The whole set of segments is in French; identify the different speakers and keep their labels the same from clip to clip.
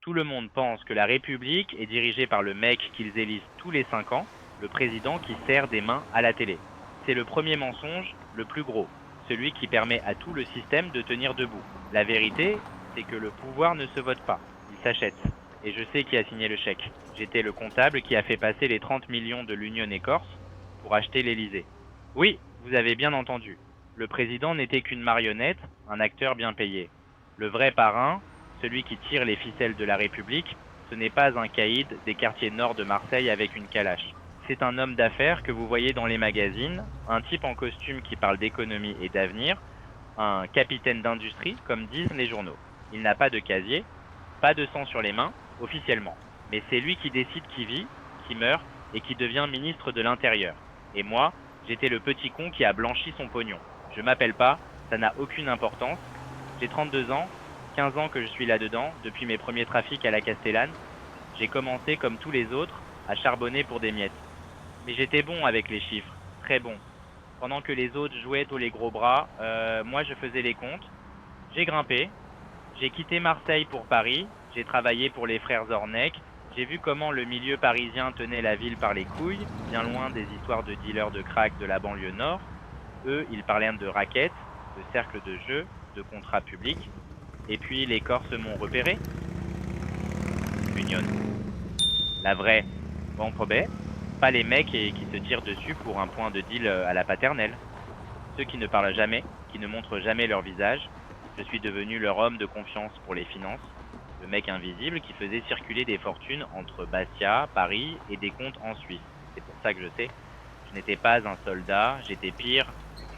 Speaker 1: Tout le monde pense que la République est dirigée par le mec qu'ils élisent tous les 5 ans, le président qui serre des mains à la télé. C'est le premier mensonge, le plus gros, celui qui permet à tout le système de tenir debout. La vérité, c'est que le pouvoir ne se vote pas, il s'achète. Et je sais qui a signé le chèque. J'étais le comptable qui a fait passer les 30 millions de l'Union Écorce pour acheter l'Élysée. Oui, vous avez bien entendu. Le président n'était qu'une marionnette, un acteur bien payé. Le vrai parrain, celui qui tire les ficelles de la République, ce n'est pas un caïd des quartiers nord de Marseille avec une calache. C'est un homme d'affaires que vous voyez dans les magazines, un type en costume qui parle d'économie et d'avenir, un capitaine d'industrie, comme disent les journaux. Il n'a pas de casier, pas de sang sur les mains, officiellement. Mais c'est lui qui décide qui vit, qui meurt et qui devient ministre de l'Intérieur. Et moi, j'étais le petit con qui a blanchi son pognon. Je m'appelle pas, ça n'a aucune importance. J'ai 32 ans, 15 ans que je suis là-dedans, depuis mes premiers trafics à la Castellane. J'ai commencé, comme tous les autres, à charbonner pour des miettes. Mais j'étais bon avec les chiffres, très bon. Pendant que les autres jouaient tous les gros bras, moi je faisais les comptes. J'ai grimpé, j'ai quitté Marseille pour Paris, j'ai travaillé pour les frères Zornec, j'ai vu comment le milieu parisien tenait la ville par les couilles, bien loin des histoires de dealers de crack de la banlieue nord. Eux, ils parlaient de raquettes, de cercles de jeu, de contrats publics. Et puis les Corses m'ont repéré. Union. La vraie. Bon, probé. Pas les mecs qui se tirent dessus pour un point de deal à la paternelle. Ceux qui ne parlent jamais, qui ne montrent jamais leur visage. Je suis devenu leur homme de confiance pour les finances. Le mec invisible qui faisait circuler des fortunes entre Bastia, Paris et des comptes en Suisse. C'est pour ça que je sais. Je n'étais pas un soldat, j'étais pire.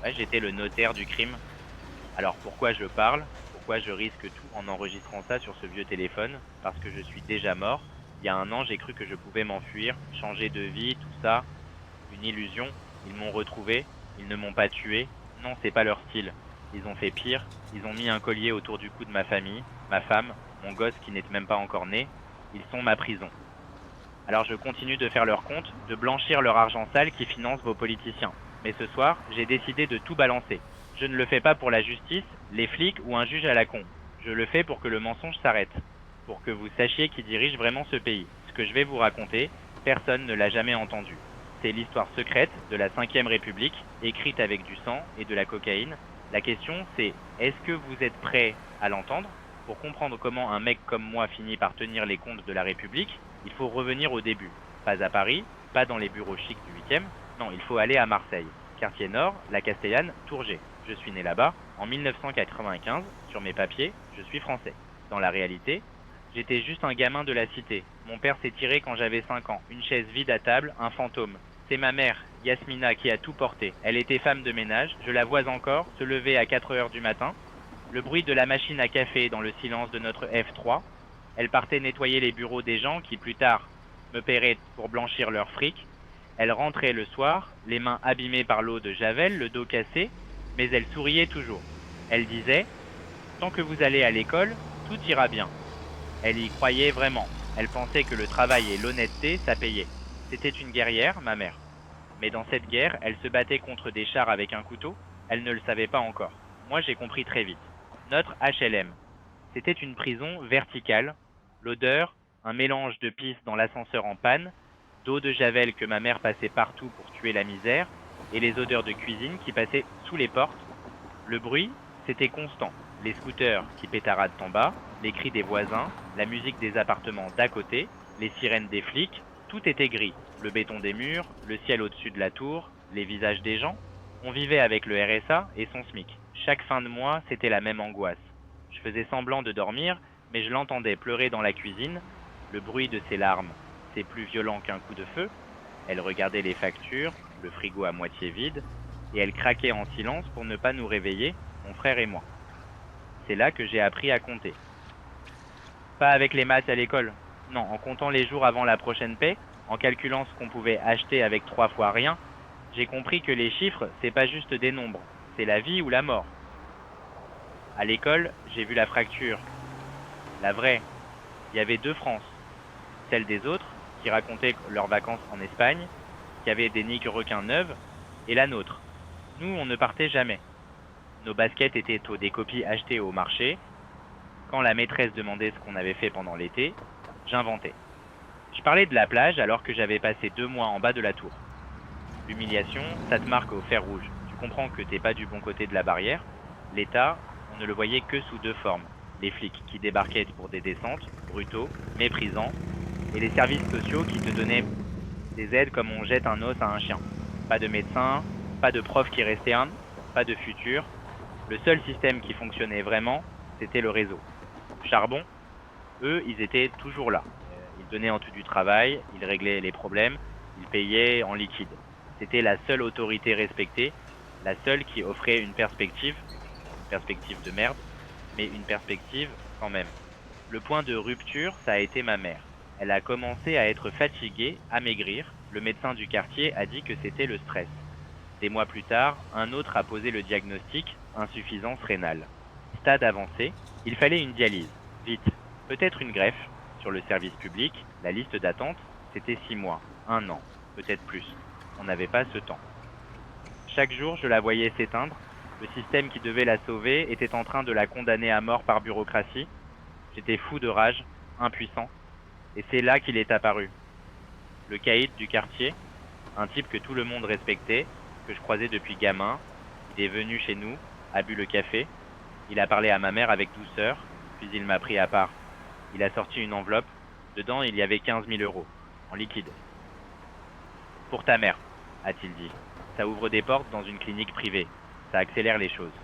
Speaker 1: Ouais, j'étais le notaire du crime. Alors pourquoi je parle? Pourquoi je risque tout en enregistrant ça sur ce vieux téléphone? Parce que je suis déjà mort. Il y a un an, j'ai cru que je pouvais m'enfuir, changer de vie, tout ça. Une illusion. Ils m'ont retrouvé. Ils ne m'ont pas tué. Non, c'est pas leur style. Ils ont fait pire. Ils ont mis un collier autour du cou de ma famille, ma femme, mon gosse qui n'est même pas encore né. Ils sont ma prison. Alors je continue de faire leur compte, de blanchir leur argent sale qui finance vos politiciens. Mais ce soir, j'ai décidé de tout balancer. Je ne le fais pas pour la justice, les flics ou un juge à la con. Je le fais pour que le mensonge s'arrête. Pour que vous sachiez qui dirige vraiment ce pays. Ce que je vais vous raconter, personne ne l'a jamais entendu. C'est l'histoire secrète de la 5ème République, écrite avec du sang et de la cocaïne. La question c'est, est-ce que vous êtes prêts à l'entendre? Pour comprendre comment un mec comme moi finit par tenir les comptes de la République, il faut revenir au début. Pas à Paris, pas dans les bureaux chics du 8e, non, il faut aller à Marseille. Quartier Nord, la Castellane, Tourget. Je suis né là-bas en 1995. Sur mes papiers, je suis français. Dans la réalité, j'étais juste un gamin de la cité. Mon père s'est tiré quand j'avais 5 ans. Une chaise vide à table, un fantôme. C'est ma mère, Yasmina, qui a tout porté. Elle était femme de ménage, je la vois encore, se lever à 4 heures du matin. Le bruit de la machine à café dans le silence de notre F3. Elle partait nettoyer les bureaux des gens qui, plus tard, me paieraient pour blanchir leur fric. Elle rentrait le soir, les mains abîmées par l'eau de Javel, le dos cassé, mais elle souriait toujours. Elle disait: tant que vous allez à l'école, tout ira bien. Elle y croyait vraiment. Elle pensait que le travail et l'honnêteté, ça payait. C'était une guerrière, ma mère. Mais dans cette guerre, elle se battait contre des chars avec un couteau. Elle ne le savait pas encore. Moi, j'ai compris très vite. Notre HLM. C'était une prison verticale. L'odeur, un mélange de pisse dans l'ascenseur en panne, d'eau de javel que ma mère passait partout pour tuer la misère, et les odeurs de cuisine qui passaient sous les portes. Le bruit, c'était constant. Les scooters qui pétaradent en bas, les cris des voisins, la musique des appartements d'à côté, les sirènes des flics, tout était gris. Le béton des murs, le ciel au-dessus de la tour, les visages des gens. On vivait avec le RSA et son SMIC. Chaque fin de mois, c'était la même angoisse. Je faisais semblant de dormir, mais je l'entendais pleurer dans la cuisine. Le bruit de ses larmes, c'est plus violent qu'un coup de feu. Elle regardait les factures, le frigo à moitié vide, et elle craquait en silence pour ne pas nous réveiller, mon frère et moi. C'est là que j'ai appris à compter. Pas avec les maths à l'école. Non, en comptant les jours avant la prochaine paie, en calculant ce qu'on pouvait acheter avec 3 fois rien, j'ai compris que les chiffres, c'est pas juste des nombres, c'est la vie ou la mort. À l'école, j'ai vu la fracture, la vraie. Il y avait 2 France. Celle des autres, qui racontaient leurs vacances en Espagne, qui avaient des niques requins neuves, et la nôtre. Nous, on ne partait jamais. Nos baskets étaient des copies achetées au marché. Quand la maîtresse demandait ce qu'on avait fait pendant l'été, j'inventais. Je parlais de la plage alors que j'avais passé 2 mois en bas de la tour. L'humiliation, ça te marque au fer rouge. Tu comprends que t'es pas du bon côté de la barrière. L'État, on ne le voyait que sous 2 formes. Les flics qui débarquaient pour des descentes, brutaux, méprisants, et les services sociaux qui te donnaient des aides comme on jette un os à un chien. Pas de médecin, pas de prof qui restait un, pas de futur. Le seul système qui fonctionnait vraiment, c'était le réseau. Charbon, eux, ils étaient toujours là. Ils donnaient en tout du travail, ils réglaient les problèmes, ils payaient en liquide. C'était la seule autorité respectée, la seule qui offrait une perspective de merde, mais une perspective quand même. Le point de rupture, ça a été ma mère. Elle a commencé à être fatiguée, à maigrir. Le médecin du quartier a dit que c'était le stress. Des mois plus tard, un autre a posé le diagnostic, insuffisance rénale. Stade avancé, il fallait une dialyse. Vite, peut-être une greffe. Sur le service public, la liste d'attente, c'était 6 mois, 1 an, peut-être plus. On n'avait pas ce temps. Chaque jour, je la voyais s'éteindre. Le système qui devait la sauver était en train de la condamner à mort par bureaucratie. J'étais fou de rage, impuissant. Et c'est là qu'il est apparu. Le caïd du quartier, un type que tout le monde respectait, que je croisais depuis gamin. Il est venu chez nous, a bu le café. Il a parlé à ma mère avec douceur, puis il m'a pris à part. Il a sorti une enveloppe. Dedans, il y avait 15 000 euros, en liquide. Pour ta mère, a-t-il dit. Ça ouvre des portes dans une clinique privée. Ça accélère les choses.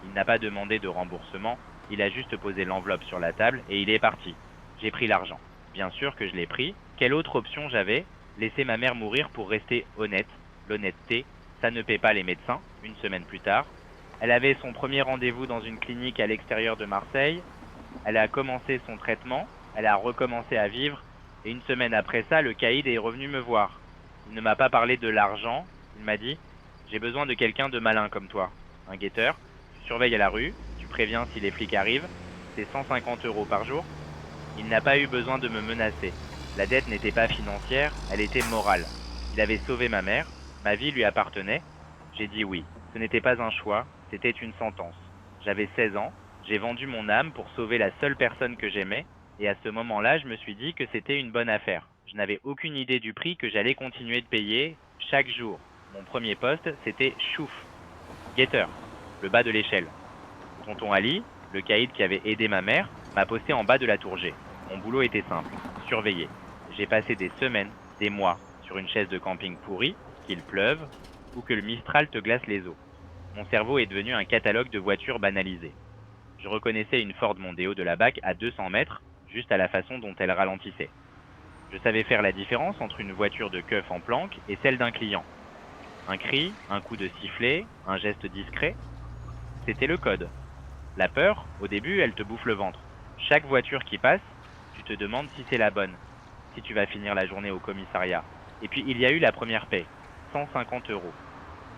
Speaker 1: Il n'a pas demandé de remboursement. Il a juste posé l'enveloppe sur la table et il est parti. J'ai pris l'argent. Bien sûr que je l'ai pris. Quelle autre option j'avais? Laisser ma mère mourir pour rester honnête. L'honnêteté, ça ne paie pas les médecins. Une semaine plus tard, elle avait son premier rendez-vous dans une clinique à l'extérieur de Marseille. Elle a commencé son traitement. Elle a recommencé à vivre. Et une semaine après ça, le caïd est revenu me voir. Il ne m'a pas parlé de l'argent. Il m'a dit: j'ai besoin de quelqu'un de malin comme toi. Un guetteur. Tu surveilles à la rue. Tu préviens si les flics arrivent. C'est 150 euros par jour. Il n'a pas eu besoin de me menacer. La dette n'était pas financière, elle était morale. Il avait sauvé ma mère, ma vie lui appartenait. J'ai dit oui. Ce n'était pas un choix, c'était une sentence. J'avais 16 ans, j'ai vendu mon âme pour sauver la seule personne que j'aimais, et à ce moment-là, je me suis dit que c'était une bonne affaire. Je n'avais aucune idée du prix que j'allais continuer de payer chaque jour. Mon premier poste, c'était chouf, guetteur, le bas de l'échelle. Tonton Ali, le caïd qui avait aidé ma mère, m'a posté en bas de la tour G. Mon boulot était simple, surveiller. J'ai passé des semaines, des mois, sur une chaise de camping pourrie, qu'il pleuve, ou que le Mistral te glace les os. Mon cerveau est devenu un catalogue de voitures banalisées. Je reconnaissais une Ford Mondeo de la BAC à 200 mètres, juste à la façon dont elle ralentissait. Je savais faire la différence entre une voiture de keuf en planque et celle d'un client. Un cri, un coup de sifflet, un geste discret, c'était le code. La peur, au début, elle te bouffe le ventre. Chaque voiture qui passe, tu te demandes si c'est la bonne, si tu vas finir la journée au commissariat. Et puis il y a eu la première paie, 150 euros,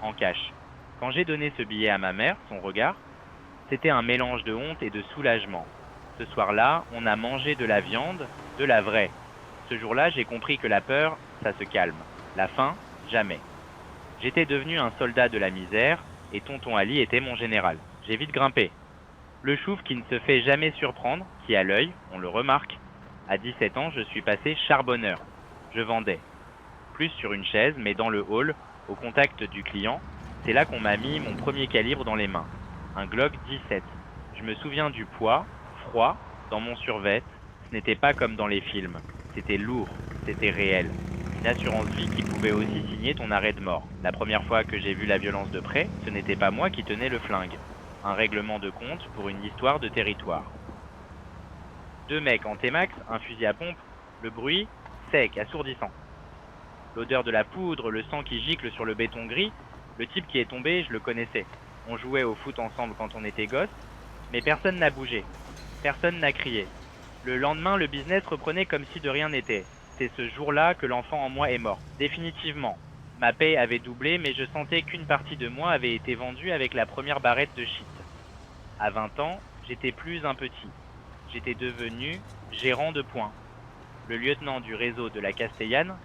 Speaker 1: en cash. Quand j'ai donné ce billet à ma mère, son regard, c'était un mélange de honte et de soulagement. Ce soir-là, on a mangé de la viande, de la vraie. Ce jour-là, j'ai compris que la peur, ça se calme. La faim, jamais. J'étais devenu un soldat de la misère, et tonton Ali était mon général. J'ai vite grimpé. Le chouf qui ne se fait jamais surprendre, qui a l'œil, on le remarque. À 17 ans, je suis passé charbonneur. Je vendais. Plus sur une chaise, mais dans le hall, au contact du client. C'est là qu'on m'a mis mon premier calibre dans les mains. Un Glock 17. Je me souviens du poids, froid, dans mon survêt. Ce n'était pas comme dans les films. C'était lourd, c'était réel. Une assurance vie qui pouvait aussi signer ton arrêt de mort. La première fois que j'ai vu la violence de près, ce n'était pas moi qui tenais le flingue. Un règlement de compte pour une histoire de territoire. 2 mecs en T-Max, un fusil à pompe, le bruit, sec, assourdissant. L'odeur de la poudre, le sang qui gicle sur le béton gris, le type qui est tombé, je le connaissais. On jouait au foot ensemble quand on était gosse, mais personne n'a bougé, personne n'a crié. Le lendemain, le business reprenait comme si de rien n'était. C'est ce jour-là que l'enfant en moi est mort, définitivement. Ma paye avait doublé, mais je sentais qu'une partie de moi avait été vendue avec la première barrette de shit. À 20 ans, j'étais plus un petit. J'étais devenu gérant de points. Le lieutenant du réseau de la Castellane,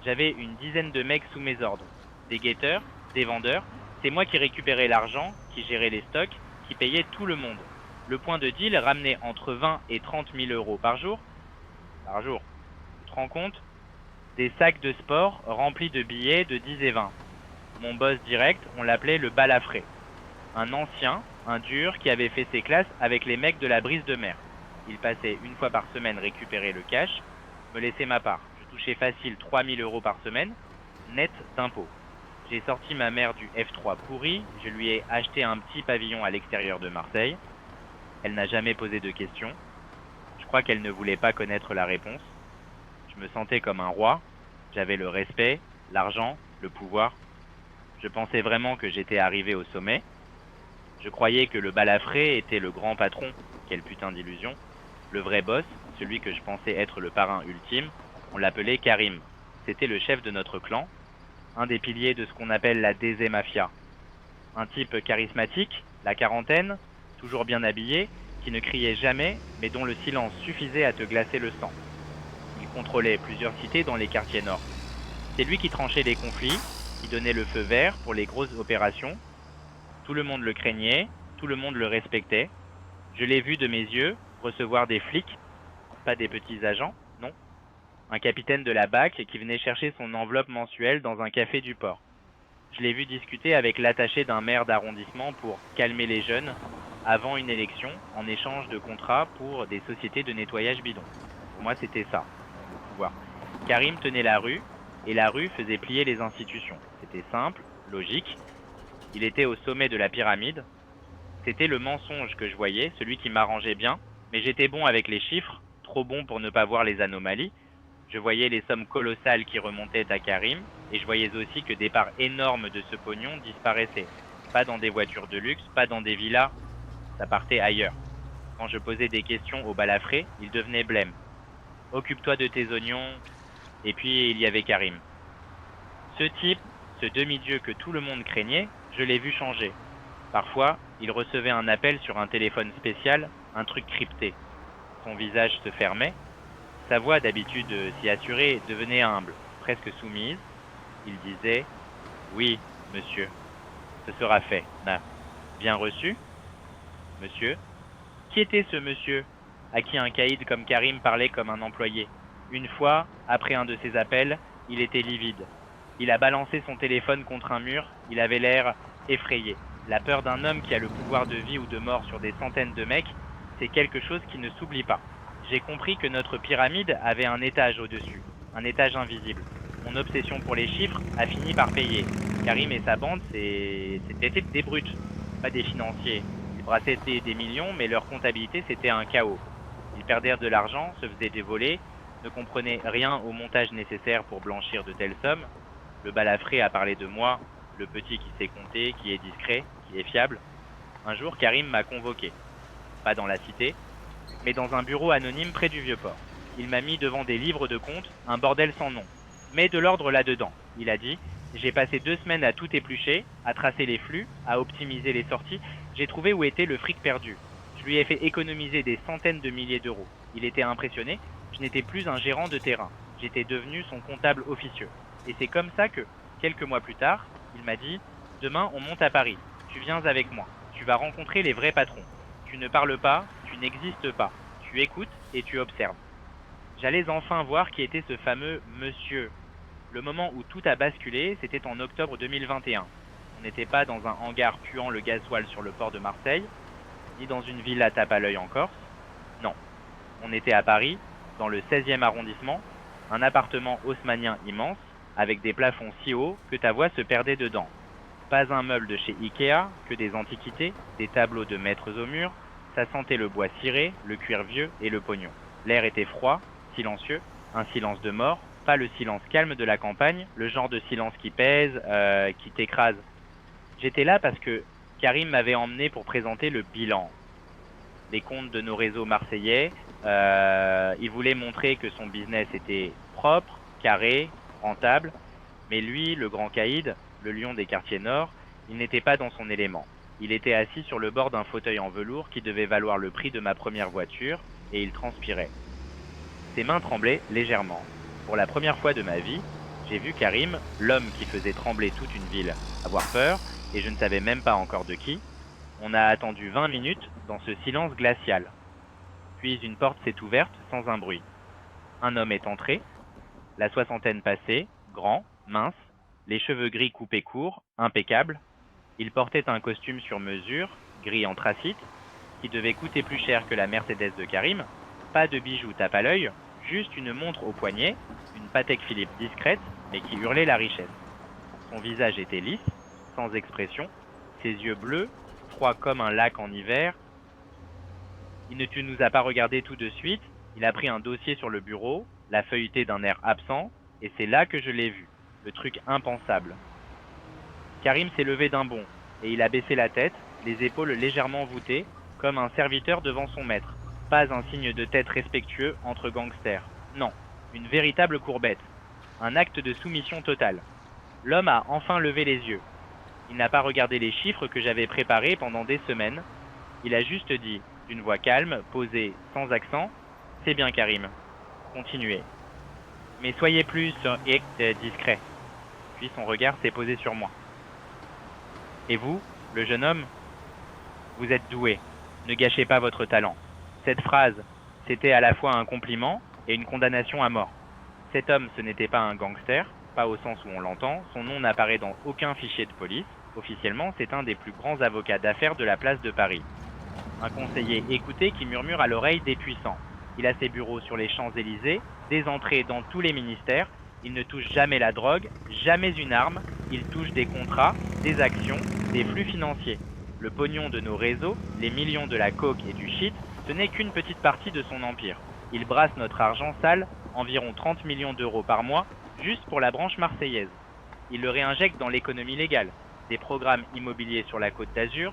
Speaker 1: j'avais une dizaine de mecs sous mes ordres. Des guetteurs, des vendeurs, c'est moi qui récupérais l'argent, qui gérais les stocks, qui payais tout le monde. Le point de deal ramenait entre 20 et 30 000 euros par jour. Par jour. Tu te rends compte? Des sacs de sport remplis de billets de 10 et 20. Mon boss direct, on l'appelait le balafré. Un ancien, un dur, qui avait fait ses classes avec les mecs de la brise de mer. Il passait une fois par semaine récupérer le cash, me laissait ma part. Je touchais facile 3 000 euros par semaine, net d'impôts. J'ai sorti ma mère du F3 pourri, je lui ai acheté un petit pavillon à l'extérieur de Marseille. Elle n'a jamais posé de questions. Je crois qu'elle ne voulait pas connaître la réponse. Je me sentais comme un roi. J'avais le respect, l'argent, le pouvoir. Je pensais vraiment que j'étais arrivé au sommet. Je croyais que le balafré était le grand patron. Quelle putain d'illusion. Le vrai boss, celui que je pensais être le parrain ultime, on l'appelait Karim. C'était le chef de notre clan, un des piliers de ce qu'on appelle la DZ Mafia. Un type charismatique, la quarantaine, toujours bien habillé, qui ne criait jamais, mais dont le silence suffisait à te glacer le sang. Il contrôlait plusieurs cités dans les quartiers nord. C'est lui qui tranchait les conflits, qui donnait le feu vert pour les grosses opérations. Tout le monde le craignait, tout le monde le respectait. Je l'ai vu de mes yeux recevoir des flics, pas des petits agents, non. Un capitaine de la BAC qui venait chercher son enveloppe mensuelle dans un café du port. Je l'ai vu discuter avec l'attaché d'un maire d'arrondissement pour calmer les jeunes avant une élection en échange de contrats pour des sociétés de nettoyage bidon. Pour moi, c'était ça, le pouvoir. Karim tenait la rue et la rue faisait plier les institutions. C'était simple, logique. Il était au sommet de la pyramide. C'était le mensonge que je voyais, celui qui m'arrangeait bien, mais j'étais bon avec les chiffres, trop bon pour ne pas voir les anomalies. Je voyais les sommes colossales qui remontaient à Karim, et je voyais aussi que des parts énormes de ce pognon disparaissaient. Pas dans des voitures de luxe, pas dans des villas, ça partait ailleurs. Quand je posais des questions au balafré, il devenait blême. Occupe-toi de tes oignons, et puis il y avait Karim. Ce type, ce demi-dieu que tout le monde craignait, je l'ai vu changer. Parfois, il recevait un appel sur un téléphone spécial, un truc crypté. Son visage se fermait. Sa voix, d'habitude si assurée, devenait humble, presque soumise. Il disait « Oui, monsieur, ce sera fait. Bien reçu, monsieur ?» Qui était ce monsieur à qui un caïd comme Karim parlait comme un employé? Une fois, après un de ses appels, il était livide. Il a balancé son téléphone contre un mur, il avait l'air effrayé. La peur d'un homme qui a le pouvoir de vie ou de mort sur des centaines de mecs, c'est quelque chose qui ne s'oublie pas. J'ai compris que notre pyramide avait un étage au-dessus, un étage invisible. Mon obsession pour les chiffres a fini par payer. Karim et sa bande, c'était des brutes, pas des financiers. Ils brassaient des millions, mais leur comptabilité, c'était un chaos. Ils perdirent de l'argent, se faisaient des volets, ne comprenaient rien au montage nécessaire pour blanchir de telles sommes. Le balafré a parlé de moi, le petit qui sait compter, qui est discret, qui est fiable. Un jour, Karim m'a convoqué. Pas dans la cité, mais dans un bureau anonyme près du Vieux-Port. Il m'a mis devant des livres de comptes, un bordel sans nom. Mais de l'ordre là-dedans. Il a dit « J'ai passé 2 semaines à tout éplucher, à tracer les flux, à optimiser les sorties. J'ai trouvé où était le fric perdu. Je lui ai fait économiser des centaines de milliers d'euros. Il était impressionné. Je n'étais plus un gérant de terrain. J'étais devenu son comptable officieux. Et c'est comme ça que, quelques mois plus tard, il m'a dit « Demain, on monte à Paris. Tu viens avec moi. Tu vas rencontrer les vrais patrons. Tu ne parles pas, tu n'existes pas. Tu écoutes et tu observes. » J'allais enfin voir qui était ce fameux monsieur. Le moment où tout a basculé, c'était en octobre 2021. On n'était pas dans un hangar puant le gasoil sur le port de Marseille, ni dans une villa tape à l'œil en Corse. Non, on était à Paris, dans le 16e arrondissement, un appartement haussmannien immense, avec des plafonds si hauts que ta voix se perdait dedans. Pas un meuble de chez Ikea, que des antiquités, des tableaux de maîtres au mur, ça sentait le bois ciré, le cuir vieux et le pognon. L'air était froid, silencieux, un silence de mort, pas le silence calme de la campagne, le genre de silence qui pèse, qui t'écrase. J'étais là parce que Karim m'avait emmené pour présenter le bilan. Les comptes de nos réseaux marseillais, il voulait montrer que son business était propre, carré, rentable, mais lui, le grand caïd, le lion des quartiers nord, il n'était pas dans son élément. Il était assis sur le bord d'un fauteuil en velours qui devait valoir le prix de ma première voiture, et il transpirait. Ses mains tremblaient légèrement. Pour la première fois de ma vie, j'ai vu Karim, l'homme qui faisait trembler toute une ville, avoir peur, et je ne savais même pas encore de qui. On a attendu 20 minutes dans ce silence glacial. Puis une porte s'est ouverte sans un bruit. Un homme est entré, la soixantaine passée, grand, mince, les cheveux gris coupés courts, impeccables. Il portait un costume sur mesure, gris anthracite, qui devait coûter plus cher que la Mercedes de Karim. Pas de bijoux tape à l'œil, juste une montre au poignet, une Patek Philippe discrète, mais qui hurlait la richesse. Son visage était lisse, sans expression, ses yeux bleus, froids comme un lac en hiver. Il ne nous a pas regardé tout de suite, il a pris un dossier sur le bureau, l'a feuilleté d'un air absent, et c'est là que je l'ai vu, le truc impensable. Karim s'est levé d'un bond, et il a baissé la tête, les épaules légèrement voûtées, comme un serviteur devant son maître. Pas un signe de tête respectueux entre gangsters. Non, une véritable courbette. Un acte de soumission totale. L'homme a enfin levé les yeux. Il n'a pas regardé les chiffres que j'avais préparés pendant des semaines. Il a juste dit, d'une voix calme, posée, sans accent, « C'est bien Karim. Continuez. Mais soyez plus discret. » Puis son regard s'est posé sur moi. « Et vous, le jeune homme, vous êtes doué. Ne gâchez pas votre talent. » Cette phrase, c'était à la fois un compliment et une condamnation à mort. Cet homme, ce n'était pas un gangster, pas au sens où on l'entend, son nom n'apparaît dans aucun fichier de police. Officiellement, c'est un des plus grands avocats d'affaires de la place de Paris. Un conseiller écouté qui murmure à l'oreille des puissants. Il a ses bureaux sur les Champs-Élysées, des entrées dans tous les ministères. Il ne touche jamais la drogue, jamais une arme. Il touche des contrats, des actions, des flux financiers. Le pognon de nos réseaux, les millions de la coke et du shit, ce n'est qu'une petite partie de son empire. Il brasse notre argent sale, environ 30 millions d'euros par mois, juste pour la branche marseillaise. Il le réinjecte dans l'économie légale. Des programmes immobiliers sur la côte d'Azur,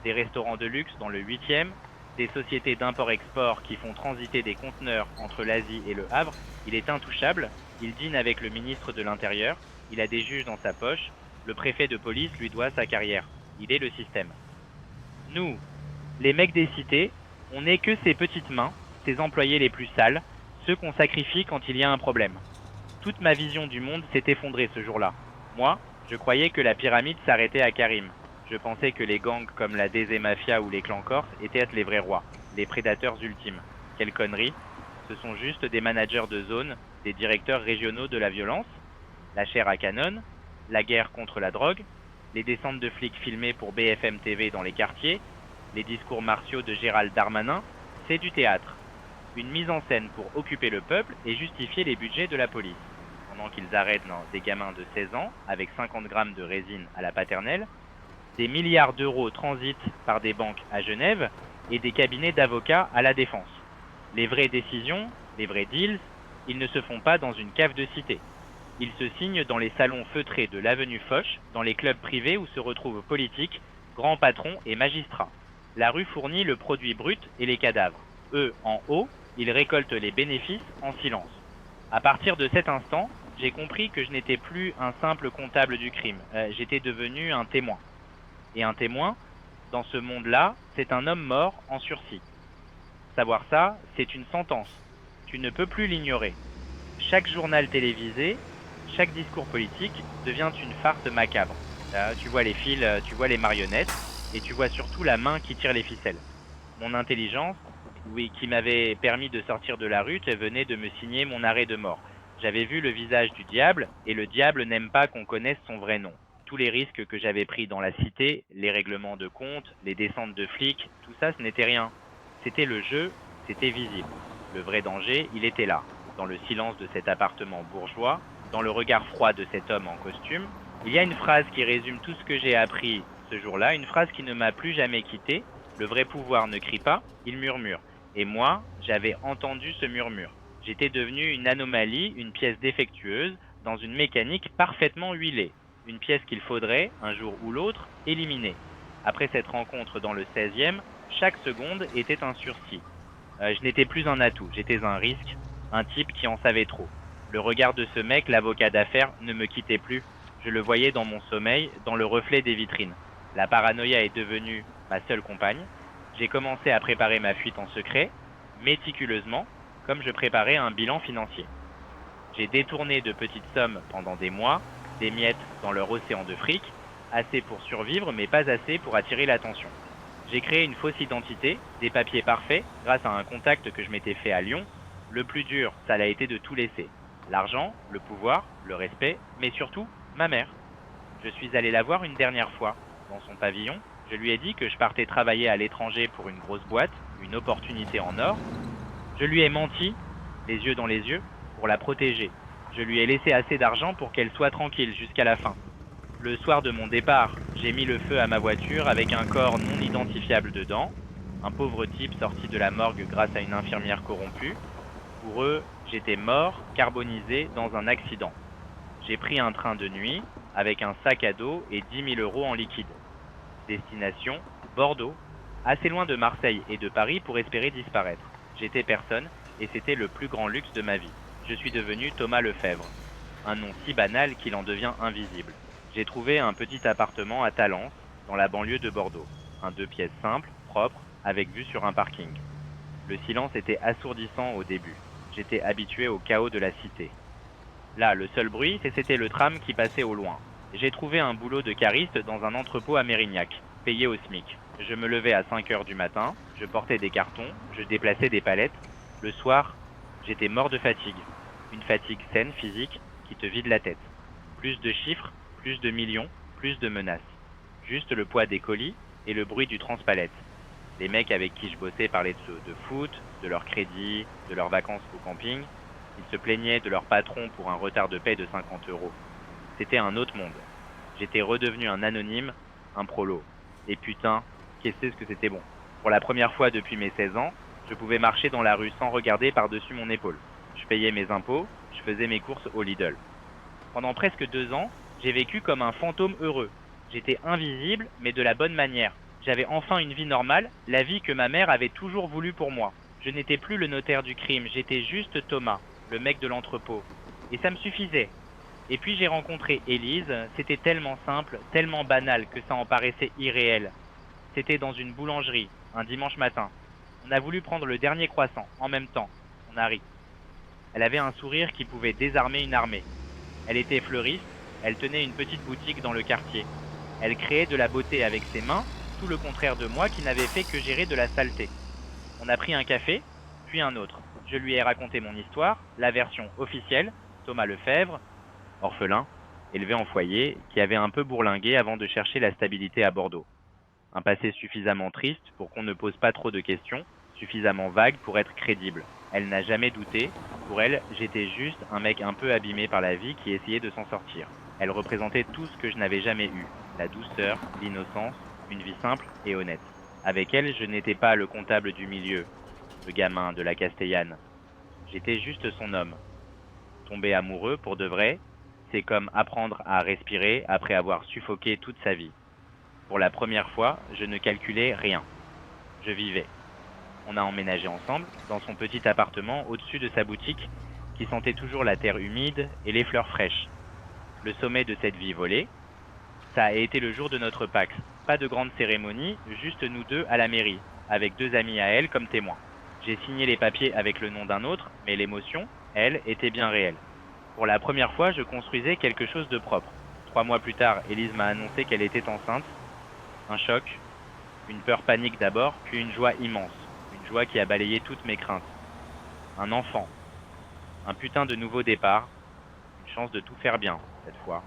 Speaker 1: des restaurants de luxe dans le 8e, des sociétés d'import-export qui font transiter des conteneurs entre l'Asie et le Havre. Il est intouchable, il dîne avec le ministre de l'Intérieur, il a des juges dans sa poche, le préfet de police lui doit sa carrière. Il est le système. Nous, les mecs des cités, on n'est que ces petites mains, ces employés les plus sales, ceux qu'on sacrifie quand il y a un problème. Toute ma vision du monde s'est effondrée ce jour-là. Moi, je croyais que la pyramide s'arrêtait à Karim. Je pensais que les gangs comme la DZ Mafia ou les clans corses étaient les vrais rois, les prédateurs ultimes. Quelle connerie! Ce sont juste des managers de zone, des directeurs régionaux de la violence, la chair à canon, la guerre contre la drogue, les descentes de flics filmées pour BFM TV dans les quartiers, les discours martiaux de Gérald Darmanin, c'est du théâtre. Une mise en scène pour occuper le peuple et justifier les budgets de la police. Pendant qu'ils arrêtent des gamins de 16 ans avec 50 grammes de résine à la paternelle, des milliards d'euros transitent par des banques à Genève et des cabinets d'avocats à la défense. Les vraies décisions, les vrais deals, ils ne se font pas dans une cave de cité. Ils se signent dans les salons feutrés de l'avenue Foch, dans les clubs privés où se retrouvent politiques, grands patrons et magistrats. La rue fournit le produit brut et les cadavres. Eux, en haut, ils récoltent les bénéfices en silence. À partir de cet instant, j'ai compris que je n'étais plus un simple comptable du crime. J'étais devenu un témoin. Et un témoin, dans ce monde-là, c'est un homme mort en sursis. Savoir ça, c'est une sentence. Tu ne peux plus l'ignorer. Chaque journal télévisé, chaque discours politique devient une farce macabre. Tu vois les fils, tu vois les marionnettes, et tu vois surtout la main qui tire les ficelles. Mon intelligence, oui, qui m'avait permis de sortir de la rue, venait de me signer mon arrêt de mort. J'avais vu le visage du diable, et le diable n'aime pas qu'on connaisse son vrai nom. Tous les risques que j'avais pris dans la cité, les règlements de compte, les descentes de flics, tout ça, ce n'était rien. C'était le jeu, c'était visible. Le vrai danger, il était là, dans le silence de cet appartement bourgeois, dans le regard froid de cet homme en costume. Il y a une phrase qui résume tout ce que j'ai appris ce jour-là, une phrase qui ne m'a plus jamais quitté. Le vrai pouvoir ne crie pas, il murmure. Et moi, j'avais entendu ce murmure. J'étais devenu une anomalie, une pièce défectueuse, dans une mécanique parfaitement huilée. Une pièce qu'il faudrait, un jour ou l'autre, éliminer. Après cette rencontre dans le 16e, chaque seconde était un sursis. Je n'étais plus un atout, j'étais un risque, un type qui en savait trop. Le regard de ce mec, l'avocat d'affaires, ne me quittait plus. Je le voyais dans mon sommeil, dans le reflet des vitrines. La paranoïa est devenue ma seule compagne. J'ai commencé à préparer ma fuite en secret, méticuleusement, comme je préparais un bilan financier. J'ai détourné de petites sommes pendant des mois, des miettes dans leur océan de fric, assez pour survivre mais pas assez pour attirer l'attention. J'ai créé une fausse identité, des papiers parfaits, grâce à un contact que je m'étais fait à Lyon. Le plus dur, ça l'a été de tout laisser. L'argent, le pouvoir, le respect, mais surtout, ma mère. Je suis allé la voir une dernière fois, dans son pavillon. Je lui ai dit que je partais travailler à l'étranger pour une grosse boîte, une opportunité en or. Je lui ai menti, les yeux dans les yeux, pour la protéger. Je lui ai laissé assez d'argent pour qu'elle soit tranquille jusqu'à la fin. Le soir de mon départ, j'ai mis le feu à ma voiture avec un corps non identifiable dedans, un pauvre type sorti de la morgue grâce à une infirmière corrompue. Pour eux, j'étais mort, carbonisé, dans un accident. J'ai pris un train de nuit avec un sac à dos et 10 000 € en liquide. Destination, Bordeaux, assez loin de Marseille et de Paris pour espérer disparaître. J'étais personne et c'était le plus grand luxe de ma vie. Je suis devenu Thomas Lefebvre, un nom si banal qu'il en devient invisible. J'ai trouvé un petit appartement à Talence, dans la banlieue de Bordeaux. Un 2 pièces simple, propre, avec vue sur un parking. Le silence était assourdissant au début. J'étais habitué au chaos de la cité. Là, le seul bruit, c'était le tram qui passait au loin. J'ai trouvé un boulot de cariste dans un entrepôt à Mérignac, payé au SMIC. Je me levais à 5 heures du matin, je portais des cartons, je déplaçais des palettes. Le soir, j'étais mort de fatigue. Une fatigue saine, physique, qui te vide la tête. Plus de chiffres, plus de millions, plus de menaces. Juste le poids des colis et le bruit du transpalette. Les mecs avec qui je bossais parlaient de foot, de leur crédit, de leurs vacances au camping. Ils se plaignaient de leur patron pour un retard de paie de 50 €. C'était un autre monde. J'étais redevenu un anonyme, un prolo. Et putain, qu'est-ce que c'était bon. Pour la première fois depuis mes 16 ans, je pouvais marcher dans la rue sans regarder par-dessus mon épaule. Je payais mes impôts, je faisais mes courses au Lidl. Pendant presque 2 ans, j'ai vécu comme un fantôme heureux. J'étais invisible, mais de la bonne manière. J'avais enfin une vie normale, la vie que ma mère avait toujours voulu pour moi. Je n'étais plus le notaire du crime, j'étais juste Thomas, le mec de l'entrepôt. Et ça me suffisait. Et puis j'ai rencontré Élise, c'était tellement simple, tellement banal que ça en paraissait irréel. C'était dans une boulangerie, un dimanche matin. On a voulu prendre le dernier croissant, en même temps. On a ri. Elle avait un sourire qui pouvait désarmer une armée. Elle était fleuriste, elle tenait une petite boutique dans le quartier. Elle créait de la beauté avec ses mains, tout le contraire de moi qui n'avais fait que gérer de la saleté. On a pris un café, puis un autre. Je lui ai raconté mon histoire, la version officielle, Thomas Lefebvre, orphelin, élevé en foyer, qui avait un peu bourlingué avant de chercher la stabilité à Bordeaux. Un passé suffisamment triste pour qu'on ne pose pas trop de questions, suffisamment vague pour être crédible. Elle n'a jamais douté. Pour elle, j'étais juste un mec un peu abîmé par la vie qui essayait de s'en sortir. Elle représentait tout ce que je n'avais jamais eu. La douceur, l'innocence, une vie simple et honnête. Avec elle, je n'étais pas le comptable du milieu, le gamin de la Castellane. J'étais juste son homme. Tomber amoureux pour de vrai, c'est comme apprendre à respirer après avoir suffoqué toute sa vie. Pour la première fois, je ne calculais rien. Je vivais. On a emménagé ensemble, dans son petit appartement au-dessus de sa boutique, qui sentait toujours la terre humide et les fleurs fraîches. Le sommet de cette vie volée, ça a été le jour de notre Pax. Pas de grande cérémonie, juste nous deux à la mairie, avec 2 amis à elle comme témoins. J'ai signé les papiers avec le nom d'un autre, mais l'émotion, elle, était bien réelle. Pour la première fois, je construisais quelque chose de propre. 3 mois plus tard, Élise m'a annoncé qu'elle était enceinte. Un choc, une peur panique d'abord, puis une joie immense. Une joie qui a balayé toutes mes craintes. Un enfant. Un putain de nouveau départ. Une chance de tout faire bien, cette fois.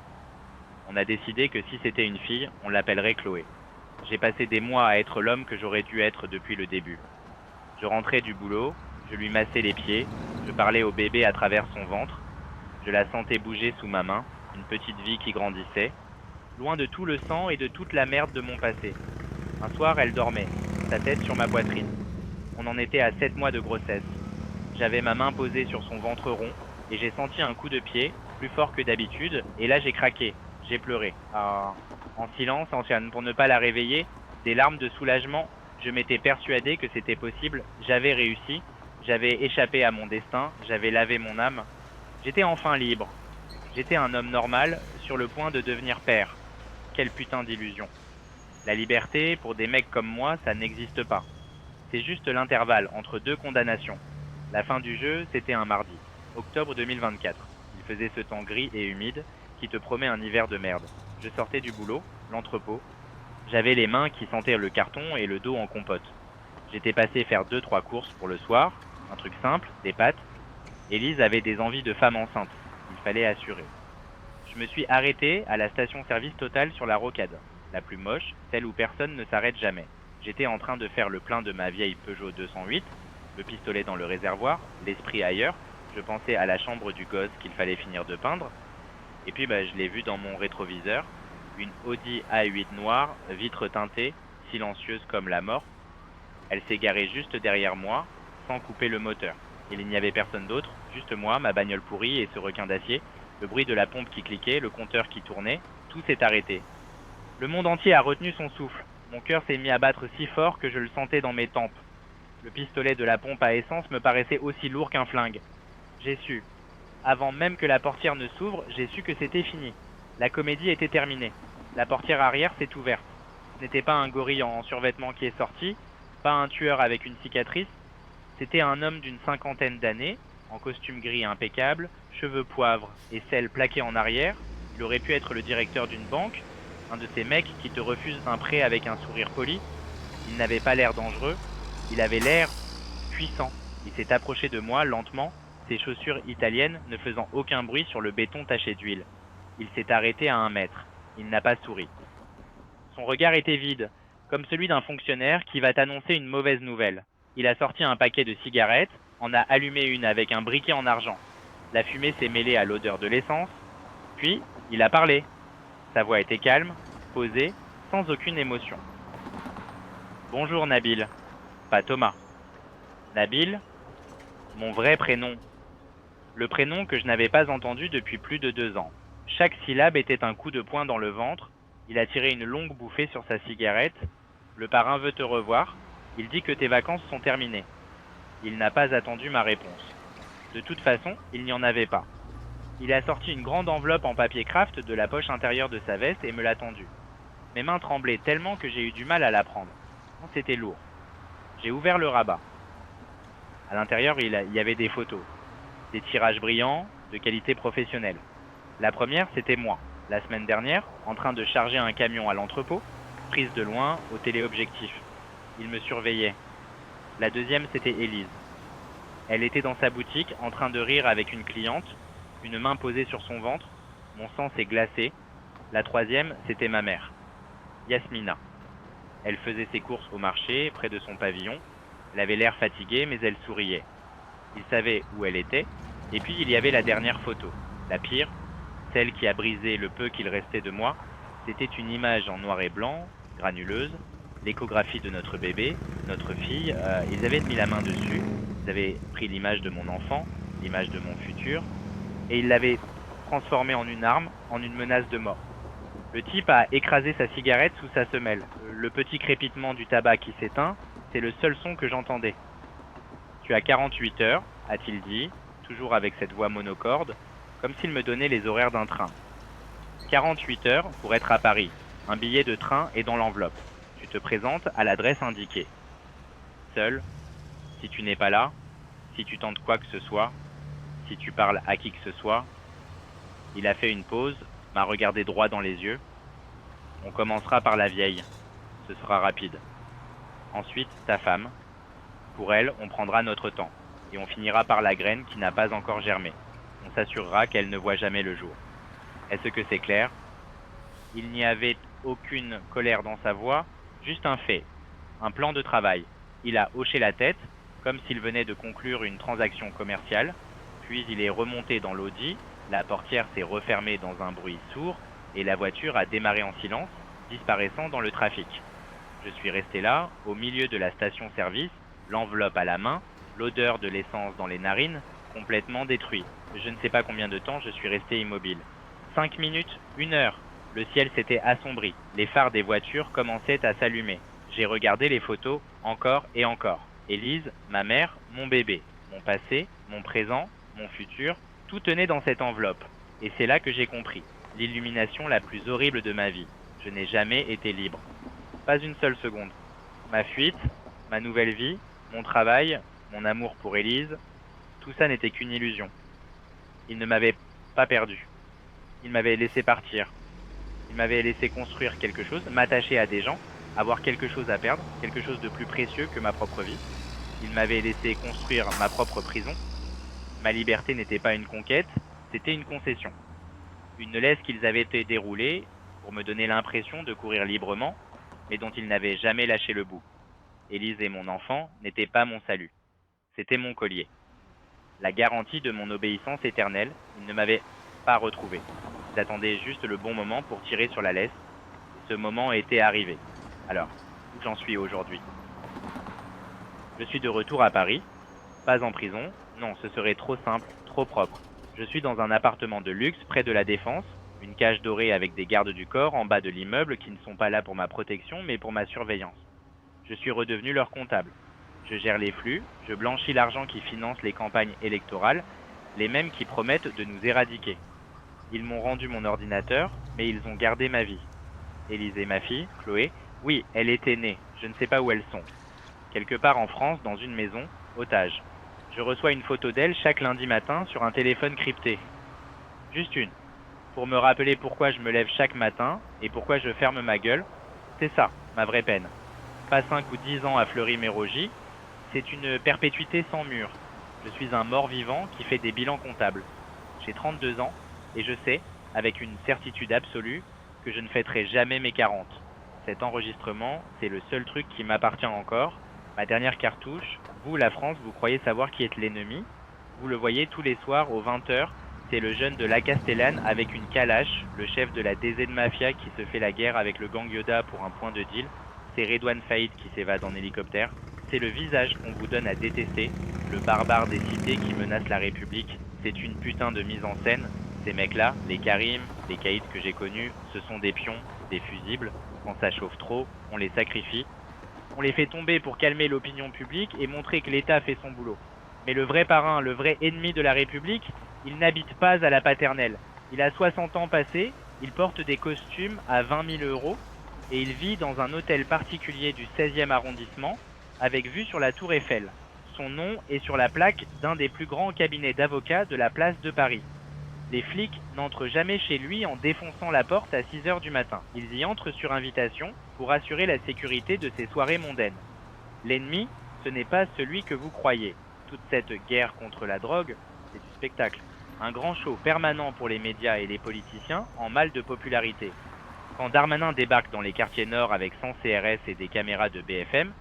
Speaker 1: On a décidé que si c'était une fille, on l'appellerait Chloé. J'ai passé des mois à être l'homme que j'aurais dû être depuis le début. Je rentrais du boulot, je lui massais les pieds, je parlais au bébé à travers son ventre, je la sentais bouger sous ma main, une petite vie qui grandissait, loin de tout le sang et de toute la merde de mon passé. Un soir, elle dormait, sa tête sur ma poitrine. On en était à 7 mois de grossesse. J'avais ma main posée sur son ventre rond et j'ai senti un coup de pied, plus fort que d'habitude, et là j'ai craqué, j'ai pleuré. Ah. En silence, Antoine, pour ne pas la réveiller, des larmes de soulagement. Je m'étais persuadé que c'était possible, j'avais réussi, j'avais échappé à mon destin, j'avais lavé mon âme. J'étais enfin libre. J'étais un homme normal, sur le point de devenir père. Quelle putain d'illusion. La liberté, pour des mecs comme moi, ça n'existe pas. C'est juste l'intervalle entre 2 condamnations. La fin du jeu, c'était un mardi, octobre 2024. Il faisait ce temps gris et humide qui te promet un hiver de merde. Je sortais du boulot, l'entrepôt. J'avais les mains qui sentaient le carton et le dos en compote. J'étais passé faire 2-3 courses pour le soir, un truc simple, des pâtes. Élise avait des envies de femme enceinte. Il fallait assurer. Je me suis arrêté à la station-service Total sur la rocade, la plus moche, celle où personne ne s'arrête jamais. J'étais en train de faire le plein de ma vieille Peugeot 208, le pistolet dans le réservoir, l'esprit ailleurs. Je pensais à la chambre du gosse qu'il fallait finir de peindre. Et puis je l'ai vu dans mon rétroviseur, une Audi A8 noire, vitre teintée, silencieuse comme la mort. Elle s'est garée juste derrière moi, sans couper le moteur. Il n'y avait personne d'autre, juste moi, ma bagnole pourrie et ce requin d'acier, le bruit de la pompe qui cliquait, le compteur qui tournait, tout s'est arrêté. Le monde entier a retenu son souffle. Mon cœur s'est mis à battre si fort que je le sentais dans mes tempes. Le pistolet de la pompe à essence me paraissait aussi lourd qu'un flingue. J'ai su. Avant même que la portière ne s'ouvre, j'ai su que c'était fini. La comédie était terminée. La portière arrière s'est ouverte. Ce n'était pas un gorille en survêtement qui est sorti, pas un tueur avec une cicatrice. C'était un homme d'une cinquantaine d'années, en costume gris impeccable, cheveux poivre et selles plaqués en arrière. Il aurait pu être le directeur d'une banque, un de ces mecs qui te refusent un prêt avec un sourire poli. Il n'avait pas l'air dangereux, il avait l'air puissant. Il s'est approché de moi lentement, ses chaussures italiennes ne faisant aucun bruit sur le béton taché d'huile. Il s'est arrêté à 1 mètre. Il n'a pas souri. Son regard était vide, comme celui d'un fonctionnaire qui va t'annoncer une mauvaise nouvelle. Il a sorti un paquet de cigarettes, en a allumé une avec un briquet en argent. La fumée s'est mêlée à l'odeur de l'essence. Puis, il a parlé. Sa voix était calme, posée, sans aucune émotion. Bonjour Nabil. Pas Thomas. Nabil, mon vrai prénom. Le prénom que je n'avais pas entendu depuis plus de 2 ans. Chaque syllabe était un coup de poing dans le ventre. Il a tiré une longue bouffée sur sa cigarette. Le parrain veut te revoir. Il dit que tes vacances sont terminées. Il n'a pas attendu ma réponse. De toute façon, il n'y en avait pas. Il a sorti une grande enveloppe en papier craft de la poche intérieure de sa veste et me l'a tendue. Mes mains tremblaient tellement que j'ai eu du mal à la prendre. C'était lourd. J'ai ouvert le rabat. À l'intérieur, il y avait des photos. Des tirages brillants, de qualité professionnelle. La première, c'était moi, la semaine dernière, en train de charger un camion à l'entrepôt, prise de loin au téléobjectif. Il me surveillait. La deuxième, c'était Élise. Elle était dans sa boutique, en train de rire avec une cliente, une main posée sur son ventre. Mon sang s'est glacé. La troisième, c'était ma mère, Yasmina. Elle faisait ses courses au marché, près de son pavillon. Elle avait l'air fatiguée, mais elle souriait. Il savait où elle était. Et puis il y avait la dernière photo, la pire, celle qui a brisé le peu qu'il restait de moi. C'était une image en noir et blanc, granuleuse, l'échographie de notre bébé, notre fille. Ils avaient mis la main dessus, ils avaient pris l'image de mon enfant, l'image de mon futur, et ils l'avaient transformée en une arme, en une menace de mort. Le type a écrasé sa cigarette sous sa semelle. Le petit crépitement du tabac qui s'éteint, c'est le seul son que j'entendais. Tu as 48 heures, a-t-il dit, toujours avec cette voix monocorde, comme s'il me donnait les horaires d'un train. 48 heures pour être à Paris. Un billet de train est dans l'enveloppe. Tu te présentes à l'adresse indiquée. Seul, si tu n'es pas là, si tu tentes quoi que ce soit, si tu parles à qui que ce soit. Il a fait une pause, m'a regardé droit dans les yeux. On commencera par la vieille. Ce sera rapide. Ensuite, ta femme. Pour elle, on prendra notre temps. Et on finira par la graine qui n'a pas encore germé. On s'assurera qu'elle ne voit jamais le jour. Est-ce que c'est clair? Il n'y avait aucune colère dans sa voix, juste un fait, un plan de travail. Il a hoché la tête, comme s'il venait de conclure une transaction commerciale, puis il est remonté dans l'Audi, la portière s'est refermée dans un bruit sourd, et la voiture a démarré en silence, disparaissant dans le trafic. Je suis resté là, au milieu de la station-service, l'enveloppe à la main, l'odeur de l'essence dans les narines, complètement détruit. Je ne sais pas combien de temps je suis resté immobile. 5 minutes, 1 heure. Le ciel s'était assombri. Les phares des voitures commençaient à s'allumer. J'ai regardé les photos encore et encore. Élise, ma mère, mon bébé, mon passé, mon présent, mon futur, tout tenait dans cette enveloppe. Et c'est là que j'ai compris. L'illumination la plus horrible de ma vie. Je n'ai jamais été libre. Pas une seule seconde. Ma fuite, ma nouvelle vie, mon travail, mon amour pour Élise, tout ça n'était qu'une illusion. Il ne m'avait pas perdu. Il m'avait laissé partir. Il m'avait laissé construire quelque chose, m'attacher à des gens, avoir quelque chose à perdre, quelque chose de plus précieux que ma propre vie. Il m'avait laissé construire ma propre prison. Ma liberté n'était pas une conquête, c'était une concession. Une laisse qu'ils avaient été déroulée pour me donner l'impression de courir librement, mais dont ils n'avaient jamais lâché le bout. Élise et mon enfant n'étaient pas mon salut, c'était mon collier. La garantie de mon obéissance éternelle, ils ne m'avaient pas retrouvé. Ils attendaient juste le bon moment pour tirer sur la laisse, et ce moment était arrivé. Alors, où j'en suis aujourd'hui? Je suis de retour à Paris, pas en prison, non, ce serait trop simple, trop propre. Je suis dans un appartement de luxe près de la Défense, une cage dorée avec des gardes du corps en bas de l'immeuble qui ne sont pas là pour ma protection mais pour ma surveillance. Je suis redevenu leur comptable. Je gère les flux, je blanchis l'argent qui finance les campagnes électorales, les mêmes qui promettent de nous éradiquer. Ils m'ont rendu mon ordinateur, mais ils ont gardé ma vie. Élise et ma fille, Chloé, oui, elle était née, je ne sais pas où elles sont. Quelque part en France, dans une maison, otage. Je reçois une photo d'elle chaque lundi matin sur un téléphone crypté. Juste une. Pour me rappeler pourquoi je me lève chaque matin et pourquoi je ferme ma gueule. C'est ça, ma vraie peine. Pas 5 ou 10 ans à Fleury-Mérogis, c'est une perpétuité sans mur. Je suis un mort-vivant qui fait des bilans comptables. J'ai 32 ans et je sais, avec une certitude absolue, que je ne fêterai jamais mes 40. Cet enregistrement, c'est le seul truc qui m'appartient encore. Ma dernière cartouche, vous, la France, vous croyez savoir qui est l'ennemi. Vous le voyez tous les soirs aux 20h, c'est le jeune de La Castellane avec une calache, le chef de la DZ Mafia qui se fait la guerre avec le gang Yoda pour un point de deal. C'est Redouane Faïd qui s'évade en hélicoptère. C'est le visage qu'on vous donne à détester, le barbare des cités qui menace la République. C'est une putain de mise en scène. Ces mecs-là, les Karim, les caïds que j'ai connus, ce sont des pions, des fusibles. Quand ça chauffe trop, on les sacrifie. On les fait tomber pour calmer l'opinion publique et montrer que l'État fait son boulot. Mais le vrai parrain, le vrai ennemi de la République, il n'habite pas à la Paternelle. Il a 60 ans passés, il porte des costumes à 20 000 euros et il vit dans un hôtel particulier du 16e arrondissement avec vue sur la Tour Eiffel. Son nom est sur la plaque d'un des plus grands cabinets d'avocats de la place de Paris. Les flics n'entrent jamais chez lui en défonçant la porte à 6 heures du matin. Ils y entrent sur invitation pour assurer la sécurité de ces soirées mondaines. L'ennemi, ce n'est pas celui que vous croyez. Toute cette guerre contre la drogue, c'est du spectacle. Un grand show permanent pour les médias et les politiciens en mal de popularité. Quand Darmanin débarque dans les quartiers nord avec 100 CRS et des caméras de BFM,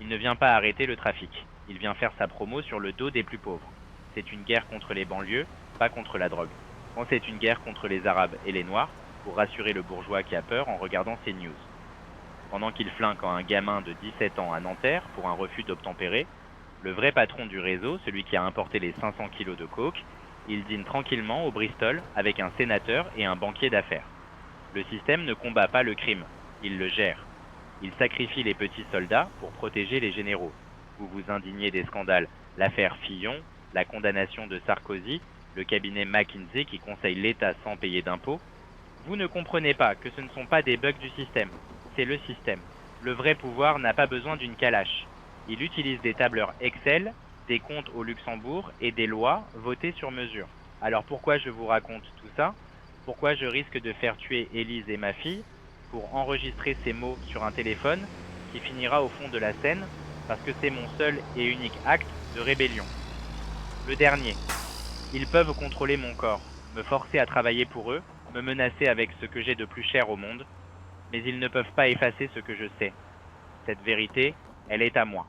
Speaker 1: il ne vient pas arrêter le trafic. Il vient faire sa promo sur le dos des plus pauvres. C'est une guerre contre les banlieues, pas contre la drogue. Quand c'est une guerre contre les Arabes et les Noirs, pour rassurer le bourgeois qui a peur en regardant ses news. Pendant qu'il flingue un gamin de 17 ans à Nanterre pour un refus d'obtempérer, le vrai patron du réseau, celui qui a importé les 500 kilos de coke, il dîne tranquillement au Bristol avec un sénateur et un banquier d'affaires. Le système ne combat pas le crime, il le gère. Il sacrifie les petits soldats pour protéger les généraux. Vous vous indignez des scandales, l'affaire Fillon, la condamnation de Sarkozy, le cabinet McKinsey qui conseille l'État sans payer d'impôts. Vous ne comprenez pas que ce ne sont pas des bugs du système, c'est le système. Le vrai pouvoir n'a pas besoin d'une calache. Il utilise des tableurs Excel, des comptes au Luxembourg et des lois votées sur mesure. Alors pourquoi je vous raconte tout ça? Pourquoi je risque de faire tuer Élise et ma fille pour enregistrer ces mots sur un téléphone qui finira au fond de la Seine parce que c'est mon seul et unique acte de rébellion. Le dernier. Ils peuvent contrôler mon corps, me forcer à travailler pour eux, me menacer avec ce que j'ai de plus cher au monde, mais ils ne peuvent pas effacer ce que je sais. Cette vérité, elle est à moi.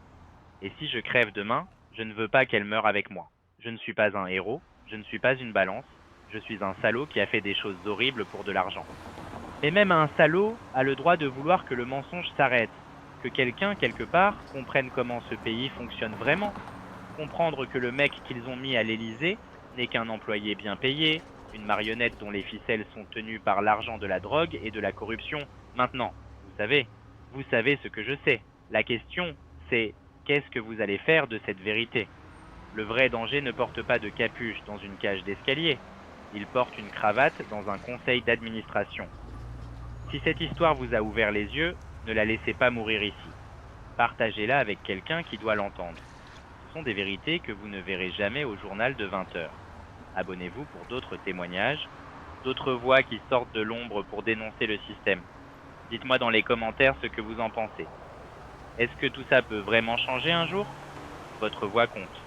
Speaker 1: Et si je crève demain, je ne veux pas qu'elle meure avec moi. Je ne suis pas un héros, je ne suis pas une balance, je suis un salaud qui a fait des choses horribles pour de l'argent. Mais même un salaud a le droit de vouloir que le mensonge s'arrête, que quelqu'un, quelque part, comprenne comment ce pays fonctionne vraiment, comprendre que le mec qu'ils ont mis à l'Élysée n'est qu'un employé bien payé, une marionnette dont les ficelles sont tenues par l'argent de la drogue et de la corruption. Maintenant, vous savez ce que je sais. La question, c'est qu'est-ce que vous allez faire de cette vérité? Le vrai danger ne porte pas de capuche dans une cage d'escalier. Il porte une cravate dans un conseil d'administration. Si cette histoire vous a ouvert les yeux, ne la laissez pas mourir ici. Partagez-la avec quelqu'un qui doit l'entendre. Ce sont des vérités que vous ne verrez jamais au journal de 20 heures. Abonnez-vous pour d'autres témoignages. d'autres voix qui sortent de l'ombre pour dénoncer le système. Dites-moi dans les commentaires ce que vous en pensez. Est-ce que tout ça peut vraiment changer un jour? Votre voix compte.